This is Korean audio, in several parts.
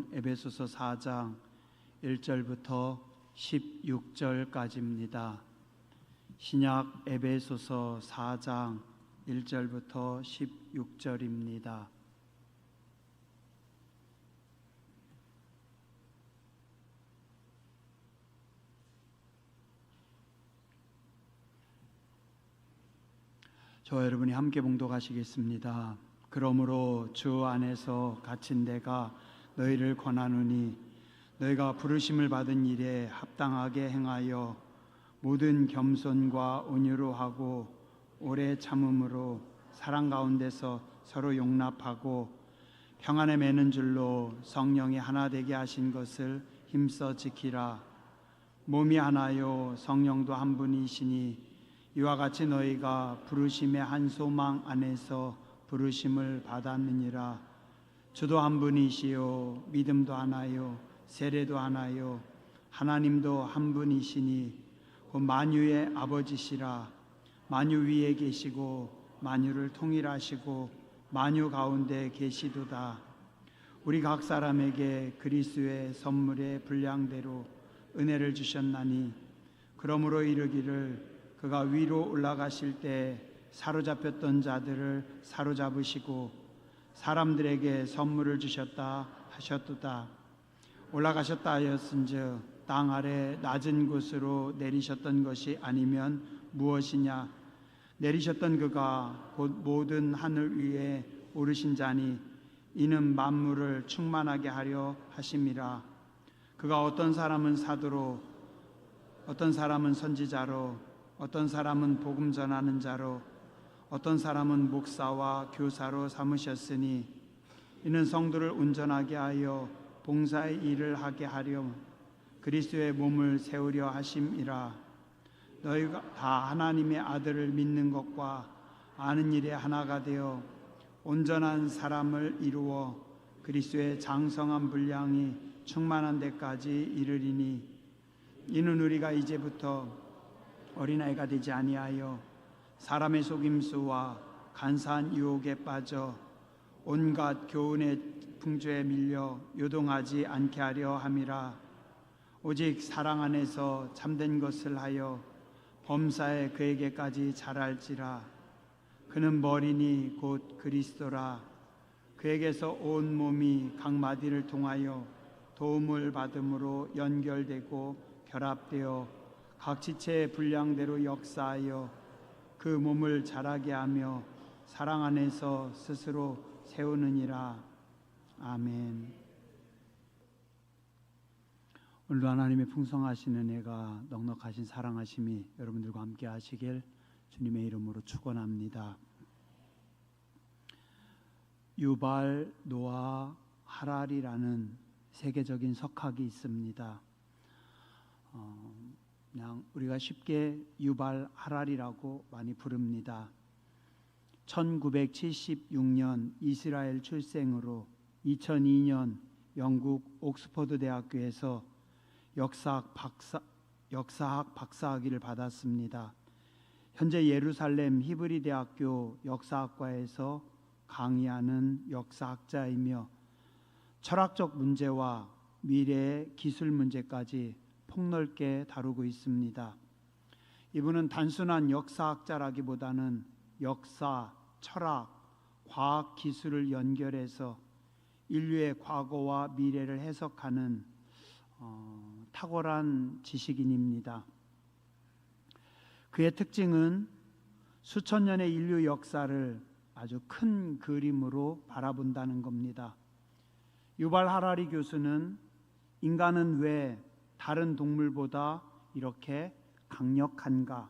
성경 에베소서 4장 1절부터 16절까지입니다. 신약 에베소서 4장 1절부터 16절입니다. 저와 여러분이 함께 봉독하시겠습니다. 그러므로 주 안에서 갇힌 내가 너희를 권하노니 너희가 부르심을 받은 일에 합당하게 행하여 모든 겸손과 온유로 하고 오래 참음으로 사랑 가운데서 서로 용납하고 평안에 매는 줄로 성령이 하나 되게 하신 것을 힘써 지키라. 몸이 하나요 성령도 한 분이시니 이와 같이 너희가 부르심의 한 소망 안에서 부르심을 받았느니라. 주도 한 분이시요 믿음도 하나요 세례도 하나요 하나님도 한 분이시니 곧 만유의 아버지시라. 만유 위에 계시고 만유를 통일하시고 만유 가운데 계시도다. 우리 각 사람에게 그리스도의 선물의 분량대로 은혜를 주셨나니 그러므로 이르기를 그가 위로 올라가실 때 사로잡혔던 자들을 사로잡으시고 사람들에게 선물을 주셨다 하셨도다. 올라가셨다 하였은즉 땅 아래 낮은 곳으로 내리셨던 것이 아니면 무엇이냐. 내리셨던 그가 곧 모든 하늘 위에 오르신 자니 이는 만물을 충만하게 하려 하심이라. 그가 어떤 사람은 사도로 어떤 사람은 선지자로 어떤 사람은 복음 전하는 자로 어떤 사람은 목사와 교사로 삼으셨으니 이는 성도를 온전하게 하여 봉사의 일을 하게 하려 그리스도의 몸을 세우려 하심이라. 너희가 다 하나님의 아들을 믿는 것과 아는 일에 하나가 되어 온전한 사람을 이루어 그리스도의 장성한 분량이 충만한 데까지 이르리니 이는 우리가 이제부터 어린아이가 되지 아니하여 사람의 속임수와 간사한 유혹에 빠져 온갖 교훈의 풍조에 밀려 요동하지 않게 하려 함이라. 오직 사랑 안에서 참된 것을 하여 범사에 그에게까지 자랄지라. 그는 머리니 곧 그리스도라. 그에게서 온 몸이 각 마디를 통하여 도움을 받음으로 연결되고 결합되어 각 지체의 분량대로 역사하여 그 몸을 자라게 하며 사랑 안에서 스스로 세우느니라. 아멘. 오늘도 하나님의 풍성하신 은혜가 넉넉하신 사랑하심이 여러분들과 함께 하시길 주님의 이름으로 축원합니다. 유발 노아 하랄이라는 세계적인 석학이 있습니다. 그냥 우리가 쉽게 유발 하랄이라고 많이 부릅니다. 1976년 이스라엘 출생으로 2002년 영국 옥스퍼드 대학교에서 역사학 박사학위를 받았습니다. 현재 예루살렘 히브리 대학교 역사학과에서 강의하는 역사학자이며 철학적 문제와 미래의 기술 문제까지 폭넓게 다루고 있습니다. 이분은 단순한 역사학자라기보다는 역사, 철학, 과학, 기술을 연결해서 인류의 과거와 미래를 해석하는 탁월한 지식인입니다. 그의 특징은 수천 년의 인류 역사를 아주 큰 그림으로 바라본다는 겁니다. 유발 하라리 교수는 인간은 왜 다른 동물보다 이렇게 강력한가?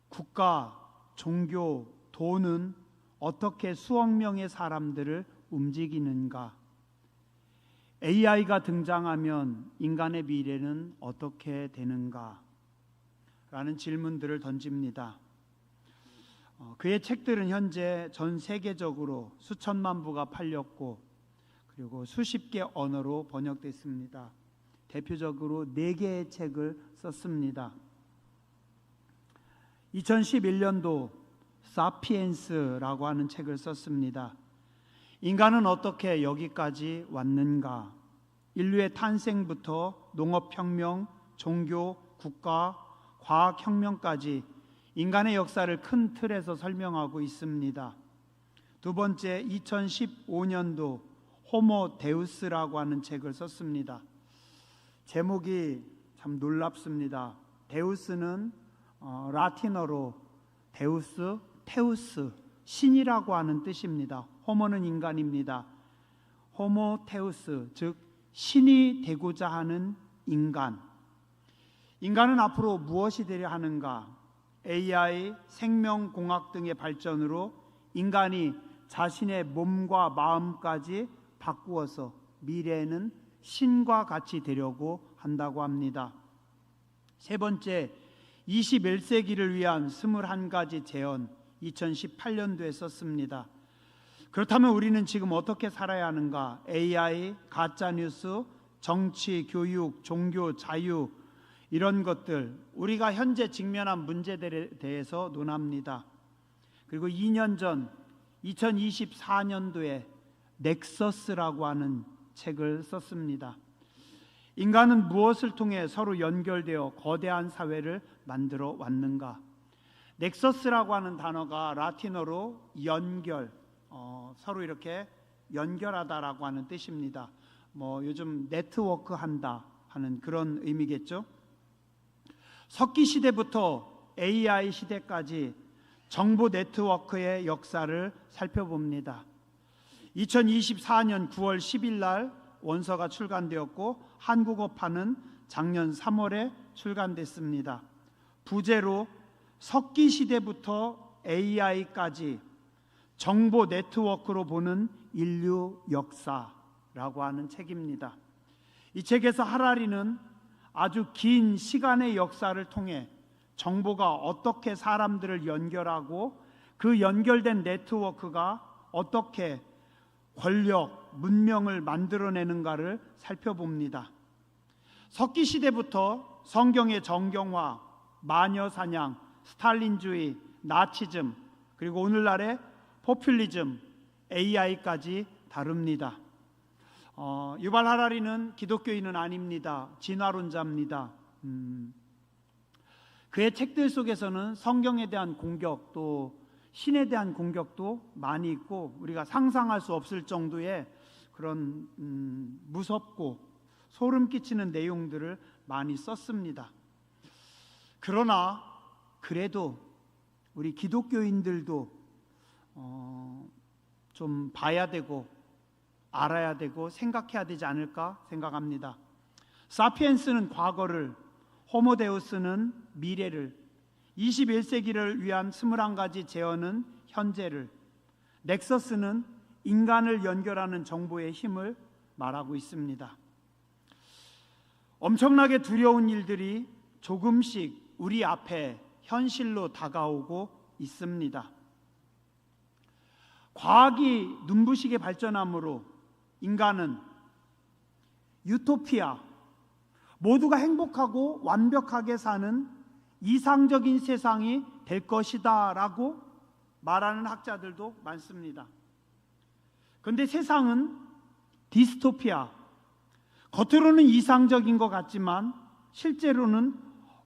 국가, 종교, 돈은 어떻게 수억 명의 사람들을 움직이는가? AI가 등장하면 인간의 미래는 어떻게 되는가? 라는 질문들을 던집니다. 그의 책들은 현재 전 세계적으로 수천만 부가 팔렸고 그리고 수십 개 언어로 번역됐습니다. 대표적으로 4개의 책을 썼습니다. 2011년도 사피엔스라고 하는 책을 썼습니다. 인간은 어떻게 여기까지 왔는가? 인류의 탄생부터 농업혁명, 종교, 국가, 과학혁명까지 인간의 역사를 큰 틀에서 설명하고 있습니다. 두 번째, 2015년도 호모 데우스라고 하는 책을 썼습니다. 제목이 참 놀랍습니다. 데우스는 라틴어로 데우스, 테우스, 신이라고 하는 뜻입니다. 호모는 인간입니다. 호모 테우스, 즉 신이 되고자 하는 인간. 인간은 앞으로 무엇이 되려 하는가? AI, 생명공학 등의 발전으로 인간이 자신의 몸과 마음까지 바꾸어서 미래에는 신과 같이 되려고 한다고 합니다. 세 번째, 21세기를 위한 21가지 제언, 2018년도에 썼습니다. 그렇다면 우리는 지금 어떻게 살아야 하는가? AI, 가짜뉴스, 정치, 교육, 종교, 자유, 이런 것들, 우리가 현재 직면한 문제들에 대해서 논합니다. 그리고 2년 전 2024년도에 넥서스라고 하는 책을 썼습니다. 인간은 무엇을 통해 서로 연결되어 거대한 사회를 만들어 왔는가? 넥서스라고 하는 단어가 라틴어로 연결, 서로 이렇게 연결하다라고 하는 뜻입니다. 요즘 네트워크 한다 하는 그런 의미겠죠. 석기 시대부터 AI 시대까지 정보 네트워크의 역사를 살펴봅니다. 2024년 9월 10일 날 원서가 출간되었고 한국어판은 작년 3월에 출간됐습니다. 부제로 석기 시대부터 AI까지 정보 네트워크로 보는 인류 역사라고 하는 책입니다. 이 책에서 하라리는 아주 긴 시간의 역사를 통해 정보가 어떻게 사람들을 연결하고 그 연결된 네트워크가 어떻게 권력, 문명을 만들어내는가를 살펴봅니다. 석기 시대부터 성경의 정경화, 마녀사냥, 스탈린주의, 나치즘, 그리고 오늘날의 포퓰리즘, AI까지 다룹니다. 유발 하라리는 기독교인은 아닙니다. 진화론자입니다. 그의 책들 속에서는 성경에 대한 공격, 또 신에 대한 공격도 많이 있고 우리가 상상할 수 없을 정도의 그런 무섭고 소름 끼치는 내용들을 많이 썼습니다. 그러나 그래도 우리 기독교인들도 좀 봐야 되고 알아야 되고 생각해야 되지 않을까 생각합니다. 사피엔스는 과거를, 호모데우스는 미래를, 21세기를 위한 21가지 제언은 현재를, 넥서스는 인간을 연결하는 정보의 힘을 말하고 있습니다. 엄청나게 두려운 일들이 조금씩 우리 앞에 현실로 다가오고 있습니다. 과학이 눈부시게 발전함으로 인간은 유토피아, 모두가 행복하고 완벽하게 사는 이상적인 세상이 될 것이다 라고 말하는 학자들도 많습니다. 그런데 세상은 디스토피아, 겉으로는 이상적인 것 같지만 실제로는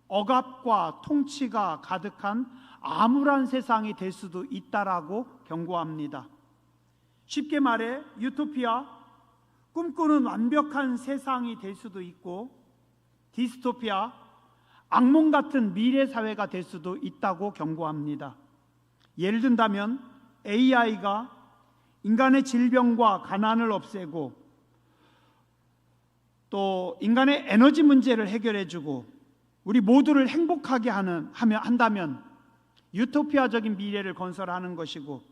억압과 통치가 가득한 암울한 세상이 될 수도 있다라고 경고합니다. 쉽게 말해 유토피아, 꿈꾸는 완벽한 세상이 될 수도 있고, 디스토피아, 악몽 같은 미래 사회가 될 수도 있다고 경고합니다. 예를 든다면 AI가 인간의 질병과 가난을 없애고 또 인간의 에너지 문제를 해결해주고 우리 모두를 행복하게 한다면 유토피아적인 미래를 건설하는 것이고,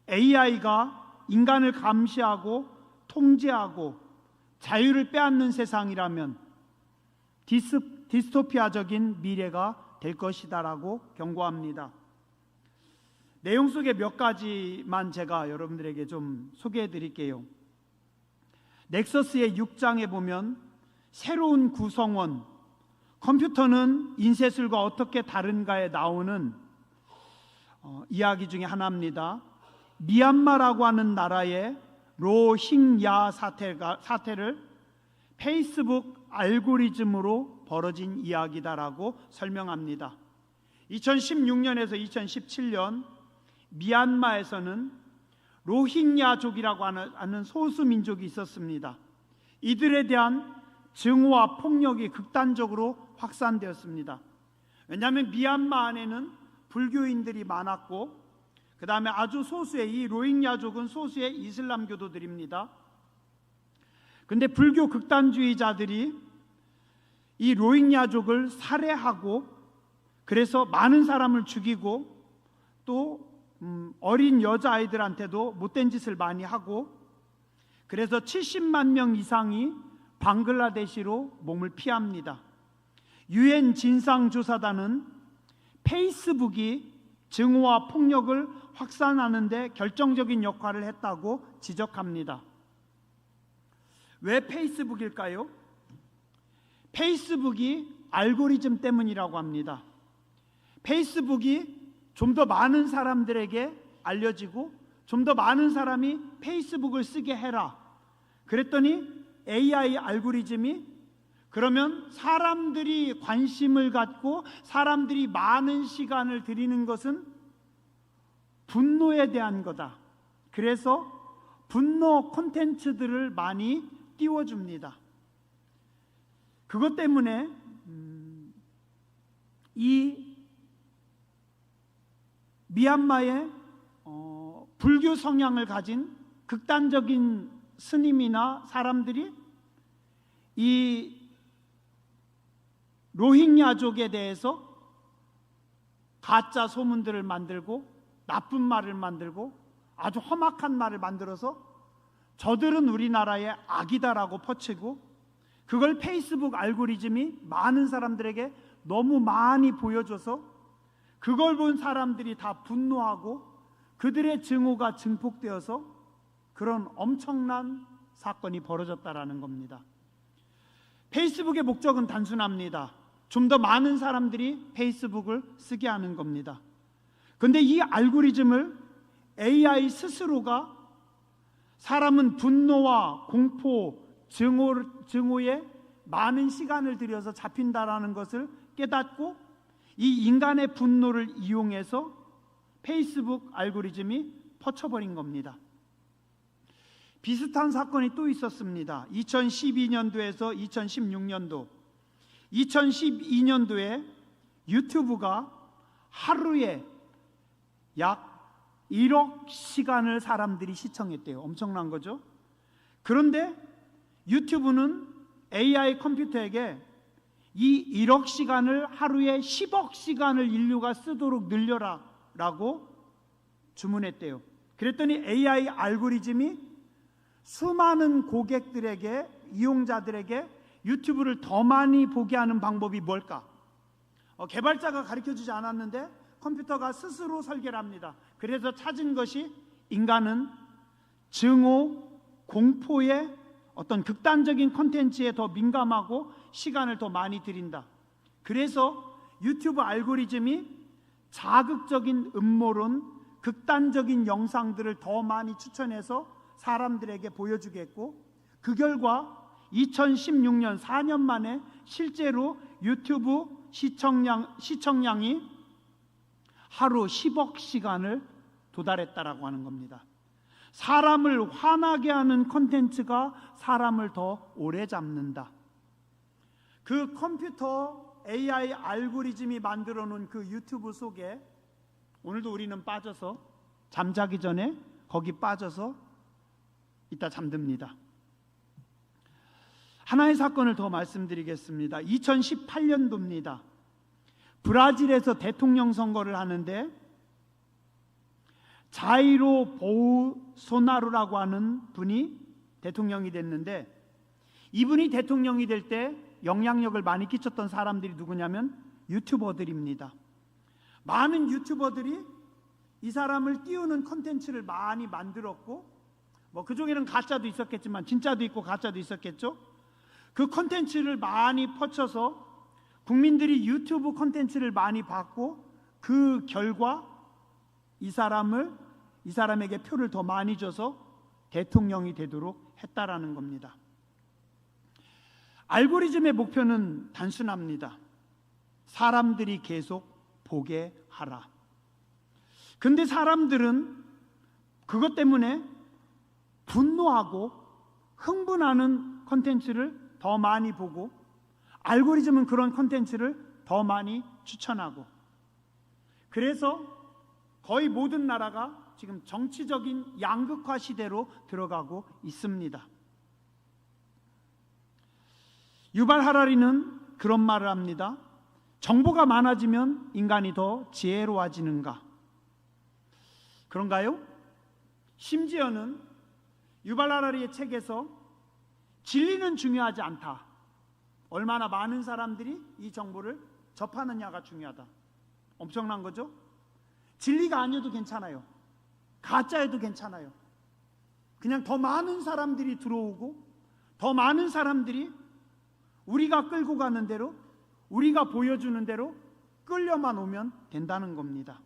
AI가 인간을 감시하고 통제하고 자유를 빼앗는 세상이라면 디스토피아적인 미래가 될 것이다라고 경고합니다. 내용 속에 몇 가지만 제가 여러분들에게 좀 소개해 드릴게요. 넥서스의 6장에 보면 새로운 구성원, 컴퓨터는 인쇄술과 어떻게 다른가에 나오는 이야기 중에 하나입니다. 미얀마라고 하는 나라의 로힝야 사태를 페이스북 알고리즘으로 벌어진 이야기다라고 설명합니다. 2016년에서 2017년 미얀마에서는 로힝야족이라고 하는 소수민족이 있었습니다. 이들에 대한 증오와 폭력이 극단적으로 확산되었습니다. 왜냐하면 미얀마 안에는 불교인들이 많았고, 그 다음에 아주 소수의 이 로힝야족은 소수의 이슬람교도들입니다. 근데 불교 극단주의자들이 이 로힝야족을 살해하고, 그래서 많은 사람을 죽이고, 또 어린 여자아이들한테도 못된 짓을 많이 하고, 그래서 70만 명 이상이 방글라데시로 몸을 피합니다. 유엔 진상조사단은 페이스북이 증오와 폭력을 확산하는 데 결정적인 역할을 했다고 지적합니다. 왜 페이스북일까요? 페이스북이 알고리즘 때문이라고 합니다. 페이스북이 좀 더 많은 사람들에게 알려지고 좀 더 많은 사람이 페이스북을 쓰게 해라. 그랬더니 AI 알고리즘이 그러면 사람들이 관심을 갖고 사람들이 많은 시간을 들이는 것은 분노에 대한 거다. 그래서 분노 콘텐츠들을 많이 띄워줍니다. 그것 때문에 이 미얀마의 불교 성향을 가진 극단적인 스님이나 사람들이 이 로힝야족에 대해서 가짜 소문들을 만들고 나쁜 말을 만들고 아주 험악한 말을 만들어서 저들은 우리나라의 악이다라고 퍼치고, 그걸 페이스북 알고리즘이 많은 사람들에게 너무 많이 보여줘서 그걸 본 사람들이 다 분노하고 그들의 증오가 증폭되어서 그런 엄청난 사건이 벌어졌다라는 겁니다. 페이스북의 목적은 단순합니다. 좀 더 많은 사람들이 페이스북을 쓰게 하는 겁니다. 그런데 이 알고리즘을 AI 스스로가 사람은 분노와 공포, 증오에 많은 시간을 들여서 잡힌다라는 것을 깨닫고 이 인간의 분노를 이용해서 페이스북 알고리즘이 퍼쳐버린 겁니다. 비슷한 사건이 또 있었습니다. 2012년도에서 2016년도 2012년도에 유튜브가 하루에 약 1억 시간을 사람들이 시청했대요. 엄청난 거죠. 그런데 유튜브는 AI 컴퓨터에게 이 1억 시간을 하루에 10억 시간을 인류가 쓰도록 늘려라 라고 주문했대요. 그랬더니 AI 알고리즘이 수많은 고객들에게, 이용자들에게 유튜브를 더 많이 보게 하는 방법이 뭘까? 개발자가 가르쳐주지 않았는데 컴퓨터가 스스로 설계를 합니다. 그래서 찾은 것이 인간은 증오, 공포의 어떤 극단적인 콘텐츠에 더 민감하고 시간을 더 많이 들인다. 그래서 유튜브 알고리즘이 자극적인 음모론, 극단적인 영상들을 더 많이 추천해서 사람들에게 보여주게 했고, 그 결과 2016년 4년 만에 실제로 유튜브 시청량이 하루 10억 시간을 도달했다라고 하는 겁니다. 사람을 화나게 하는 콘텐츠가 사람을 더 오래 잡는다. 그 컴퓨터 AI 알고리즘이 만들어 놓은 그 유튜브 속에 오늘도 우리는 빠져서 잠자기 전에 거기 빠져서 이따 잠듭니다. 하나의 사건을 더 말씀드리겠습니다. 2018년도입니다. 브라질에서 대통령 선거를 하는데 자이로 보우소나루라고 하는 분이 대통령이 됐는데, 이분이 대통령이 될 때 영향력을 많이 끼쳤던 사람들이 누구냐면 유튜버들입니다. 많은 유튜버들이 이 사람을 띄우는 콘텐츠를 많이 만들었고, 그 중에는 가짜도 있었겠지만 진짜도 있고 가짜도 있었겠죠. 그 콘텐츠를 많이 퍼쳐서 국민들이 유튜브 콘텐츠를 많이 봤고, 그 결과 이 사람을 이 사람에게 표를 더 많이 줘서 대통령이 되도록 했다라는 겁니다. 알고리즘의 목표는 단순합니다. 사람들이 계속 보게 하라. 근데 사람들은 그것 때문에 분노하고 흥분하는 콘텐츠를 더 많이 보고, 알고리즘은 그런 콘텐츠를 더 많이 추천하고, 그래서 거의 모든 나라가 지금 정치적인 양극화 시대로 들어가고 있습니다. 유발 하라리는 그런 말을 합니다. 정보가 많아지면 인간이 더 지혜로워지는가? 그런가요? 심지어는 유발 하라리의 책에서 진리는 중요하지 않다. 얼마나 많은 사람들이 이 정보를 접하느냐가 중요하다. 엄청난 거죠? 진리가 아니어도 괜찮아요. 가짜여도 괜찮아요. 그냥 더 많은 사람들이 들어오고, 더 많은 사람들이 우리가 끌고 가는 대로, 우리가 보여주는 대로 끌려만 오면 된다는 겁니다.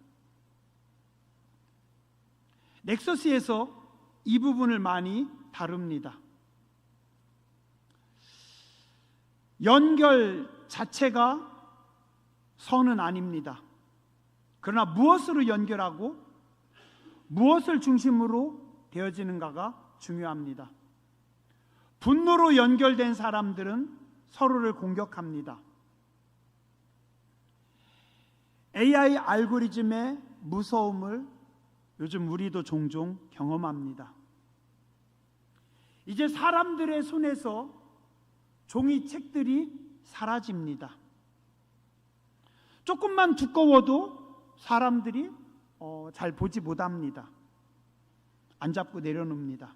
넥서스에서 이 부분을 많이 다룹니다. 연결 자체가 선은 아닙니다. 그러나 무엇으로 연결하고 무엇을 중심으로 되어지는가가 중요합니다. 분노로 연결된 사람들은 서로를 공격합니다. AI 알고리즘의 무서움을 요즘 우리도 종종 경험합니다. 이제 사람들의 손에서 종이책들이 사라집니다. 조금만 두꺼워도 사람들이 잘 보지 못합니다. 안 잡고 내려놓습니다.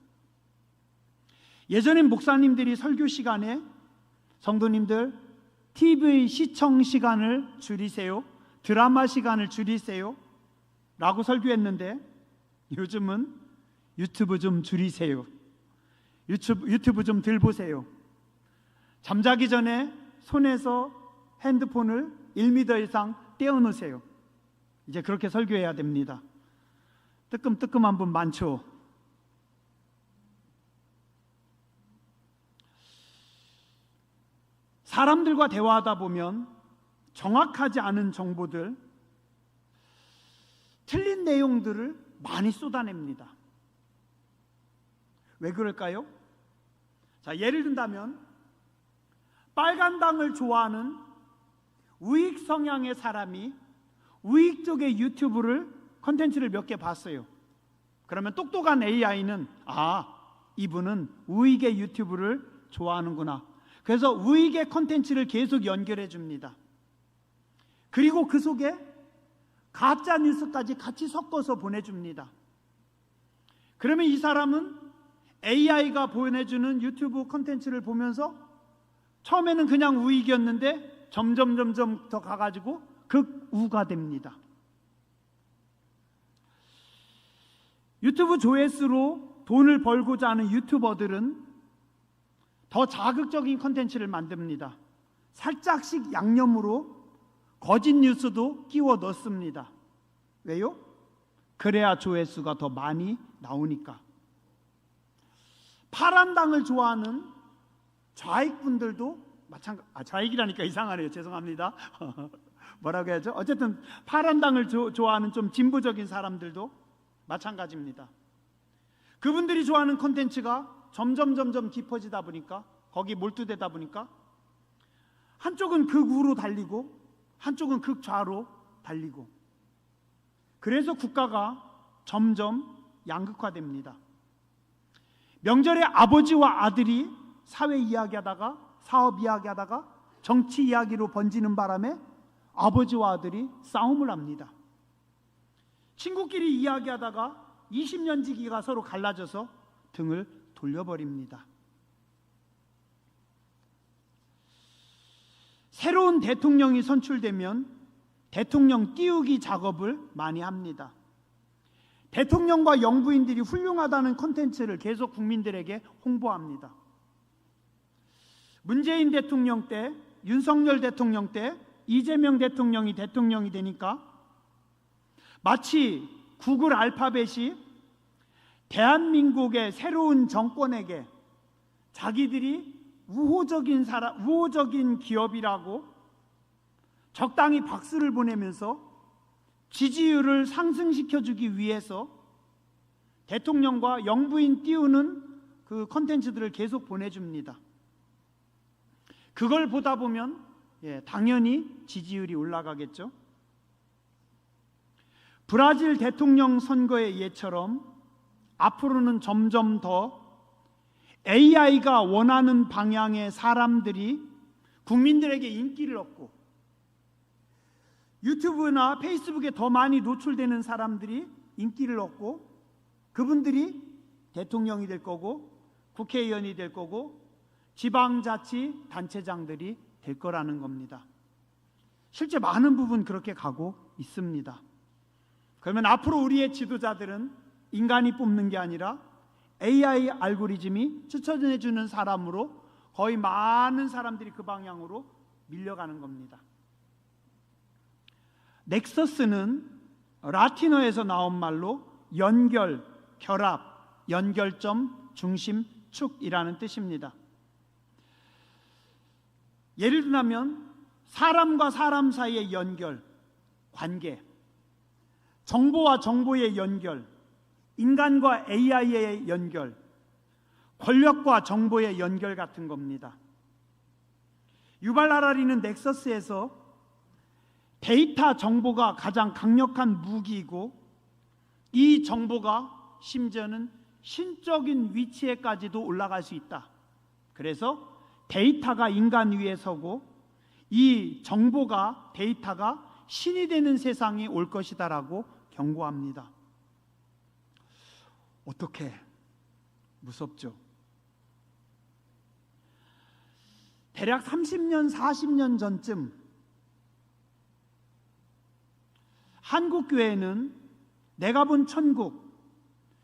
예전엔 목사님들이 설교 시간에 성도님들 TV 시청 시간을 줄이세요, 드라마 시간을 줄이세요 라고 설교했는데, 요즘은 유튜브 좀 줄이세요, 유튜브 좀 덜 보세요, 잠자기 전에 손에서 핸드폰을 1m 이상 떼어놓으세요. 이제 그렇게 설교해야 됩니다. 뜨끔뜨끔한 분 많죠? 사람들과 대화하다 보면 정확하지 않은 정보들, 틀린 내용들을 많이 쏟아냅니다. 왜 그럴까요? 자, 예를 든다면 빨간당을 좋아하는 우익 성향의 사람이 우익 쪽의 유튜브를 컨텐츠를 몇 개 봤어요. 그러면 똑똑한 AI는 이분은 우익의 유튜브를 좋아하는구나. 그래서 우익의 컨텐츠를 계속 연결해 줍니다. 그리고 그 속에 가짜 뉴스까지 같이 섞어서 보내줍니다. 그러면 이 사람은 AI가 보내주는 유튜브 컨텐츠를 보면서 처음에는 그냥 우익이었는데 점점 더 가가지고 극우가 됩니다. 유튜브 조회수로 돈을 벌고자 하는 유튜버들은 더 자극적인 컨텐츠를 만듭니다. 살짝씩 양념으로 거짓 뉴스도 끼워 넣습니다. 왜요? 그래야 조회수가 더 많이 나오니까. 파란당을 좋아하는 좌익분들도 좌익이라니까 이상하네요. 죄송합니다. 뭐라고 해야죠? 어쨌든 파란당을 좋아하는 좀 진보적인 사람들도 마찬가지입니다. 그분들이 좋아하는 콘텐츠가 점점 깊어지다 보니까, 거기 몰두되다 보니까 한쪽은 극우로 달리고 한쪽은 극좌로 달리고, 그래서 국가가 점점 양극화됩니다. 명절에 아버지와 아들이 사회 이야기하다가, 사업 이야기하다가 정치 이야기로 번지는 바람에 아버지와 아들이 싸움을 합니다. 친구끼리 이야기하다가 20년 지기가 서로 갈라져서 등을 돌려버립니다. 새로운 대통령이 선출되면 대통령 띄우기 작업을 많이 합니다. 대통령과 영부인들이 훌륭하다는 콘텐츠를 계속 국민들에게 홍보합니다. 문재인 대통령 때, 윤석열 대통령 때, 이재명 대통령이 되니까 마치 구글 알파벳이 대한민국의 새로운 정권에게 자기들이 우호적인 기업이라고 적당히 박수를 보내면서 지지율을 상승시켜주기 위해서 대통령과 영부인 띄우는 그 콘텐츠들을 계속 보내줍니다. 그걸 보다 보면 당연히 지지율이 올라가겠죠. 브라질 대통령 선거의 예처럼 앞으로는 점점 더 AI가 원하는 방향의 사람들이 국민들에게 인기를 얻고 유튜브나 페이스북에 더 많이 노출되는 사람들이 인기를 얻고 그분들이 대통령이 될 거고 국회의원이 될 거고 지방자치단체장들이 될 거라는 겁니다. 실제 많은 부분 그렇게 가고 있습니다. 그러면 앞으로 우리의 지도자들은 인간이 뽑는 게 아니라 AI 알고리즘이 추천해주는 사람으로 거의 많은 사람들이 그 방향으로 밀려가는 겁니다. 넥서스는 라틴어에서 나온 말로 연결, 결합, 연결점, 중심, 축이라는 뜻입니다. 예를 들면 사람과 사람 사이의 연결, 관계, 정보와 정보의 연결, 인간과 AI의 연결, 권력과 정보의 연결 같은 겁니다. 유발 하라리는 넥서스에서 데이터 정보가 가장 강력한 무기이고 이 정보가 심지어는 신적인 위치에까지도 올라갈 수 있다. 그래서 데이터가 인간 위에 서고 이 정보가 데이터가 신이 되는 세상이 올 것이다라고 경고합니다. 어떻게? 무섭죠. 대략 30년, 40년 전쯤 한국 교회는 내가 본 천국,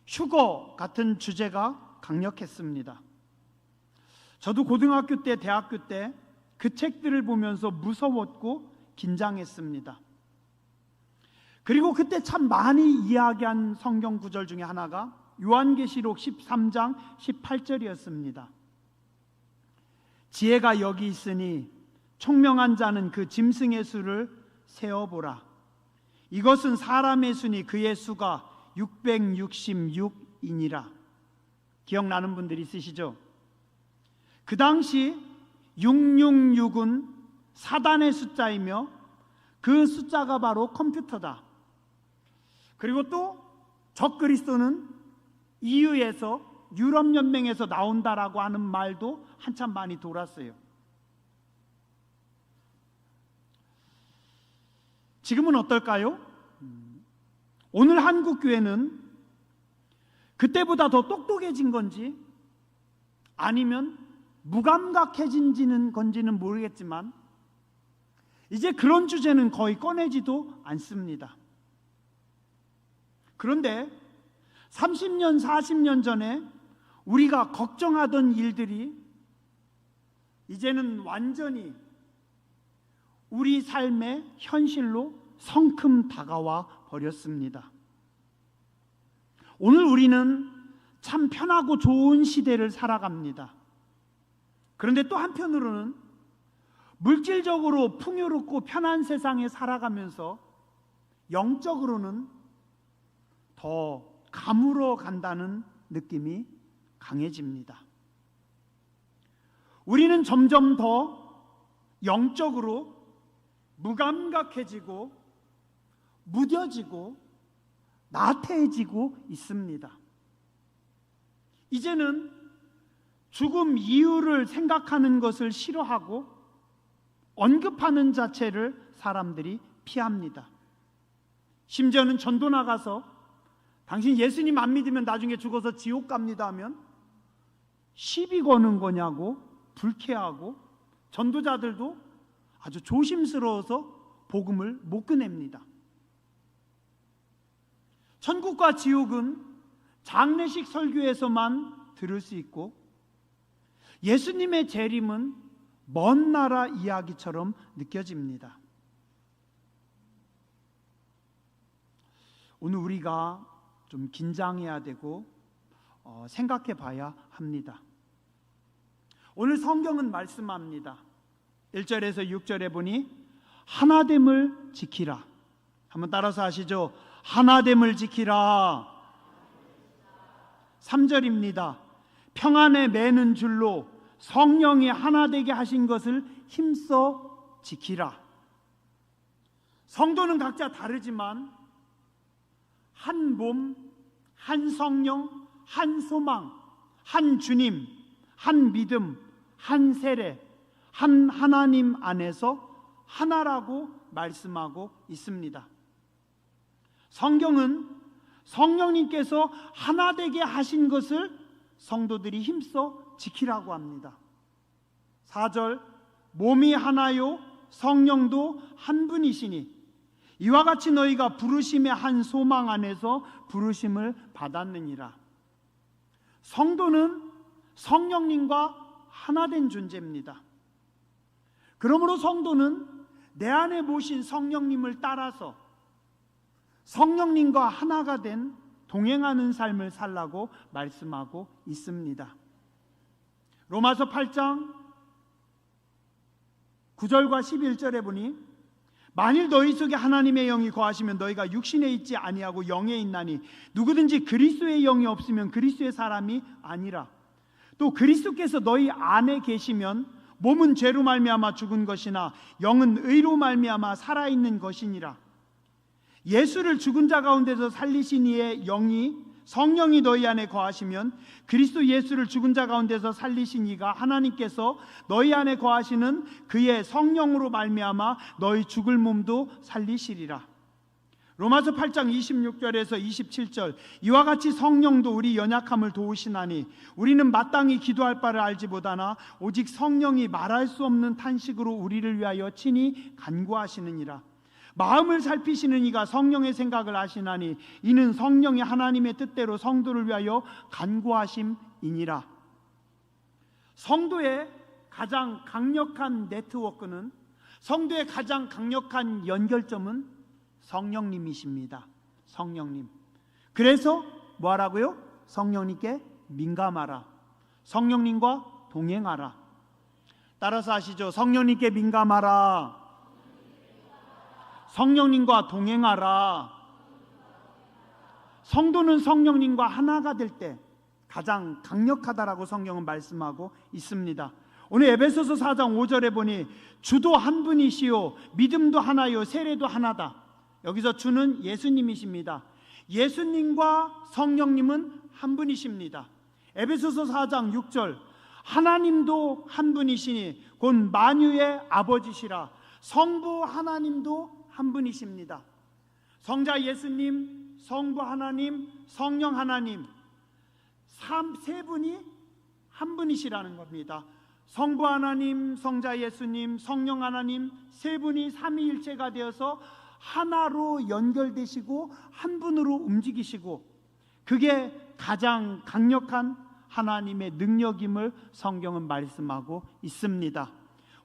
휴거 같은 주제가 강력했습니다. 저도 고등학교 때, 대학교 때 그 책들을 보면서 무서웠고 긴장했습니다. 그리고 그때 참 많이 이야기한 성경 구절 중에 하나가 요한계시록 13장 18절이었습니다. 지혜가 여기 있으니 총명한 자는 그 짐승의 수를 세어보라. 이것은 사람의 수니 그의 수가 666이니라. 기억나는 분들 있으시죠? 그 당시 666은 사단의 숫자이며 그 숫자가 바로 컴퓨터다. 그리고 또 적그리스도는 EU에서 유럽연맹에서 나온다라고 하는 말도 한참 많이 돌았어요. 지금은 어떨까요? 오늘 한국 교회는 그때보다 더 똑똑해진 건지 아니면 무감각해진 건지는 모르겠지만 이제 그런 주제는 거의 꺼내지도 않습니다. 그런데 30년, 40년 전에 우리가 걱정하던 일들이 이제는 완전히 우리 삶의 현실로 성큼 다가와 버렸습니다. 오늘 우리는 참 편하고 좋은 시대를 살아갑니다. 그런데 또 한편으로는 물질적으로 풍요롭고 편한 세상에 살아가면서 영적으로는 더 가물어 간다는 느낌이 강해집니다. 우리는 점점 더 영적으로 무감각해지고 무뎌지고 나태해지고 있습니다. 이제는 죽음 이유를 생각하는 것을 싫어하고 언급하는 자체를 사람들이 피합니다. 심지어는 전도 나가서 당신 예수님 안 믿으면 나중에 죽어서 지옥 갑니다 하면 시비 거는 거냐고 불쾌하고 전도자들도 아주 조심스러워서 복음을 못 꺼냅니다. 천국과 지옥은 장례식 설교에서만 들을 수 있고 예수님의 재림은 먼 나라 이야기처럼 느껴집니다. 오늘 우리가 좀 긴장해야 되고 생각해 봐야 합니다. 오늘 성경은 말씀합니다. 1절에서 6절에 보니 하나됨을 지키라. 한번 따라서 하시죠. 하나됨을 지키라. 3절입니다. 평안에 매는 줄로 성령이 하나 되게 하신 것을 힘써 지키라. 성도는 각자 다르지만 한 몸, 한 성령, 한 소망, 한 주님, 한 믿음, 한 세례, 한 하나님 안에서 하나라고 말씀하고 있습니다. 성경은 성령님께서 하나 되게 하신 것을 성도들이 힘써 지키라고 합니다. 4절, 몸이 하나요 성령도 한 분이시니 이와 같이 너희가 부르심의 한 소망 안에서 부르심을 받았느니라. 성도는 성령님과 하나된 존재입니다. 그러므로 성도는 내 안에 모신 성령님을 따라서 성령님과 하나가 된 동행하는 삶을 살라고 말씀하고 있습니다. 로마서 8장 9절과 11절에 보니 만일 너희 속에 하나님의 영이 거하시면 너희가 육신에 있지 아니하고 영에 있나니 누구든지 그리스도의 영이 없으면 그리스도의 사람이 아니라. 또 그리스도께서 너희 안에 계시면 몸은 죄로 말미암아 죽은 것이나 영은 의로 말미암아 살아있는 것이니라. 예수를 죽은 자 가운데서 살리신 이의 영이 성령이 너희 안에 거하시면 그리스도 예수를 죽은 자 가운데서 살리신 이가 하나님께서 너희 안에 거하시는 그의 성령으로 말미암아 너희 죽을 몸도 살리시리라. 로마서 8장 26절에서 27절 이와 같이 성령도 우리 연약함을 도우시나니 우리는 마땅히 기도할 바를 알지 못하나 오직 성령이 말할 수 없는 탄식으로 우리를 위하여 친히 간구하시느니라. 마음을 살피시는 이가 성령의 생각을 아시나니 이는 성령이 하나님의 뜻대로 성도를 위하여 간구하심이니라. 성도의 가장 강력한 네트워크는, 성도의 가장 강력한 연결점은 성령님이십니다. 성령님. 그래서 뭐 하라고요? 성령님께 민감하라. 성령님과 동행하라. 따라서 하시죠. 성령님께 민감하라. 성령님과 동행하라. 성도는 성령님과 하나가 될 때 가장 강력하다라고 성경은 말씀하고 있습니다. 오늘 에베소서 4장 5절에 보니 주도 한 분이시요 믿음도 하나요 세례도 하나다. 여기서 주는 예수님이십니다. 예수님과 성령님은 한 분이십니다. 에베소서 4장 6절 하나님도 한 분이시니 곧 만유의 아버지시라. 성부 하나님도 한 분이십니다. 성자 예수님, 성부 하나님, 성령 하나님, 세 분이 한 분이시라는 겁니다. 성부 하나님, 성자 예수님, 성령 하나님 세 분이 삼위일체가 되어서 하나로 연결되시고 한 분으로 움직이시고, 그게 가장 강력한 하나님의 능력임을 성경은 말씀하고 있습니다.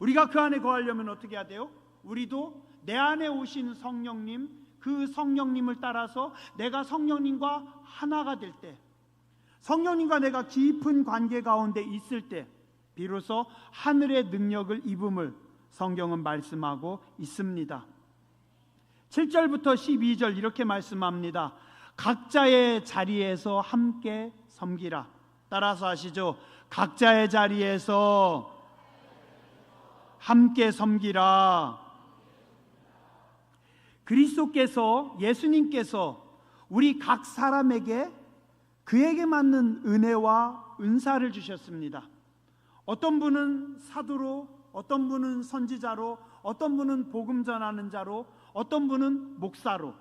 우리가 그 안에 거하려면 어떻게 해야 돼요? 우리도 내 안에 오신 성령님, 그 성령님을 따라서 내가 성령님과 하나가 될 때, 성령님과 내가 깊은 관계 가운데 있을 때 비로소 하늘의 능력을 입음을 성경은 말씀하고 있습니다. 7절부터 12절 이렇게 말씀합니다. 각자의 자리에서 함께 섬기라. 따라서 하시죠. 각자의 자리에서 함께 섬기라. 그리스도께서, 예수님께서 우리 각 사람에게 그에게 맞는 은혜와 은사를 주셨습니다. 어떤 분은 사도로, 어떤 분은 선지자로, 어떤 분은 복음 전하는 자로, 어떤 분은 목사로.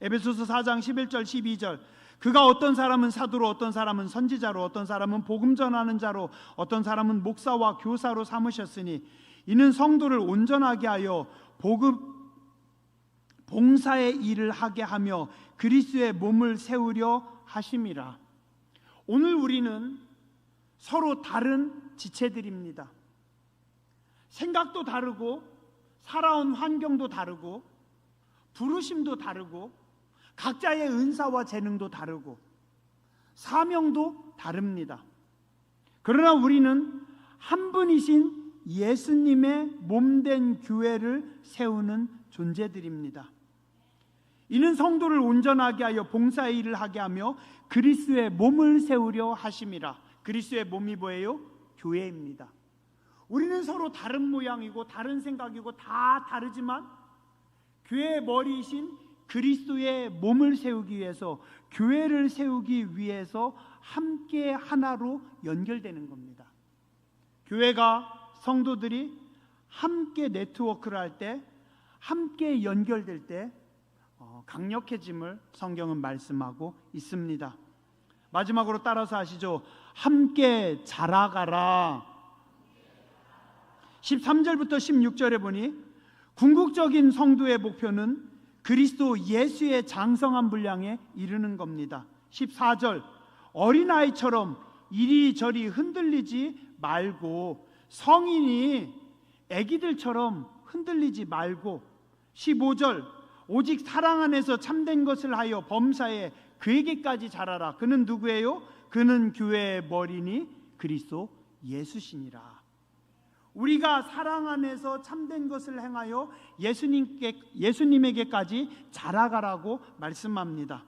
에베소서 4장 11절 12절 그가 어떤 사람은 사도로, 어떤 사람은 선지자로, 어떤 사람은 복음 전하는 자로, 어떤 사람은 목사와 교사로 삼으셨으니 이는 성도를 온전하게 하여 봉사의 일을 하게 하며 그리스도의 몸을 세우려 하심이라. 오늘 우리는 서로 다른 지체들입니다. 생각도 다르고 살아온 환경도 다르고 부르심도 다르고 각자의 은사와 재능도 다르고, 사명도 다릅니다. 그러나 우리는 한 분이신 예수님의 몸된 교회를 세우는 존재들입니다. 이는 성도를 온전하게 하여 봉사의 일을 하게 하며 그리스도의 몸을 세우려 하심이라. 그리스도의 몸이 뭐예요? 교회입니다. 우리는 서로 다른 모양이고 다른 생각이고 다 다르지만 교회의 머리이신 그리스도의 몸을 세우기 위해서, 교회를 세우기 위해서 함께 하나로 연결되는 겁니다. 교회가, 성도들이 함께 네트워크를 할 때, 함께 연결될 때 강력해짐을 성경은 말씀하고 있습니다. 마지막으로 따라서 하시죠. 함께 자라가라. 13절부터 16절에 보니 궁극적인 성도의 목표는 그리스도 예수의 장성한 분량에 이르는 겁니다. 14절, 어린아이처럼 이리저리 흔들리지 말고, 성인이 아기들처럼 흔들리지 말고. 15절, 오직 사랑 안에서 참된 것을 하여 범사에 그에게까지 자라라. 그는 누구예요? 그는 교회의 머리니 그리스도 예수시니라. 우리가 사랑 안에서 참된 것을 행하여 예수님에게까지 자라가라고 말씀합니다.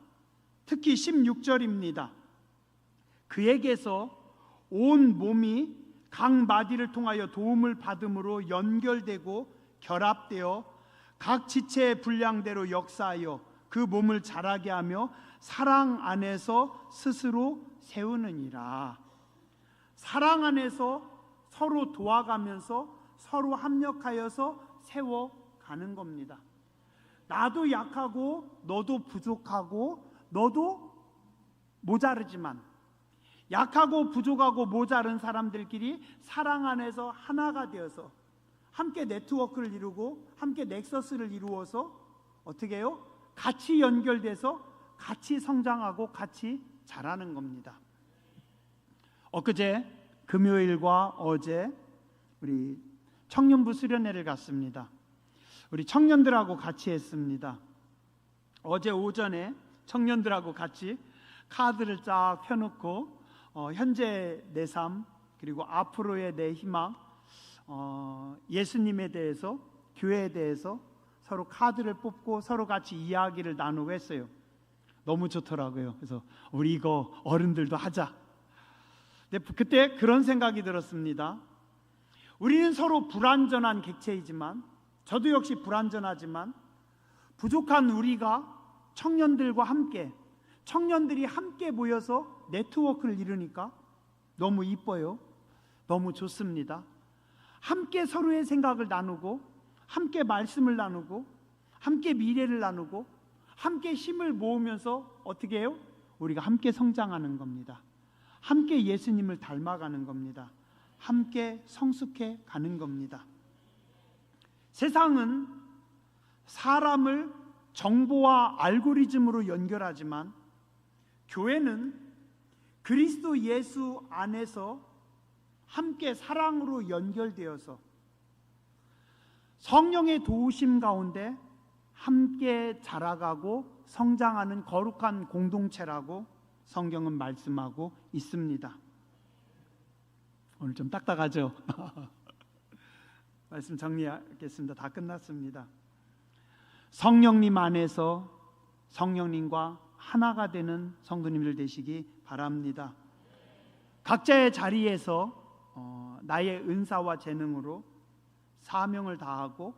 특히 16절입니다. 그에게서 온 몸이 각 마디를 통하여 도움을 받음으로 연결되고 결합되어 각 지체의 분량대로 역사하여 그 몸을 자라게 하며 사랑 안에서 스스로 세우느니라. 사랑 안에서 서로 도와가면서 서로 합력하여서 세워가는 겁니다. 나도 약하고 너도 부족하고 너도 모자르지만, 약하고 부족하고 모자른 사람들끼리 사랑 안에서 하나가 되어서 함께 네트워크를 이루고 함께 넥서스를 이루어서 어떻게 해요? 같이 연결돼서 같이 성장하고 같이 자라는 겁니다. 엊그제 금요일과 어제 우리 청년부 수련회를 갔습니다. 우리 청년들하고 같이 했습니다. 어제 오전에 청년들하고 같이 카드를 쫙 펴놓고 현재 내 삶, 그리고 앞으로의 내 희망, 예수님에 대해서, 교회에 대해서 서로 카드를 뽑고 서로 같이 이야기를 나누고 했어요. 너무 좋더라고요. 그래서 우리 이거 어른들도 하자. 근데 그때 그런 생각이 들었습니다. 우리는 서로 불완전한 객체이지만, 저도 역시 불완전하지만, 부족한 우리가 청년들과 함께, 청년들이 함께 모여서 네트워크를 이루니까 너무 이뻐요. 너무 좋습니다. 함께 서로의 생각을 나누고, 함께 말씀을 나누고, 함께 미래를 나누고, 함께 힘을 모으면서 어떻게 해요? 우리가 함께 성장하는 겁니다. 함께 예수님을 닮아가는 겁니다. 함께 성숙해 가는 겁니다. 세상은 사람을 정보와 알고리즘으로 연결하지만, 교회는 그리스도 예수 안에서 함께 사랑으로 연결되어서 성령의 도우심 가운데 함께 자라가고 성장하는 거룩한 공동체라고 성경은 말씀하고 있습니다. 오늘 좀 딱딱하죠? 말씀 정리하겠습니다. 다 끝났습니다. 성령님 안에서 성령님과 하나가 되는 성도님들 되시기 바랍니다. 각자의 자리에서 나의 은사와 재능으로 사명을 다하고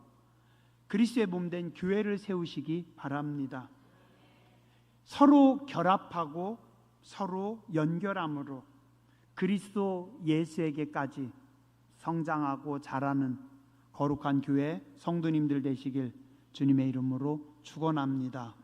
그리스도의 몸된 교회를 세우시기 바랍니다. 서로 결합하고 서로 연결함으로 그리스도 예수에게까지 성장하고 자라는 거룩한 교회 성도님들 되시길 주님의 이름으로 축원합니다.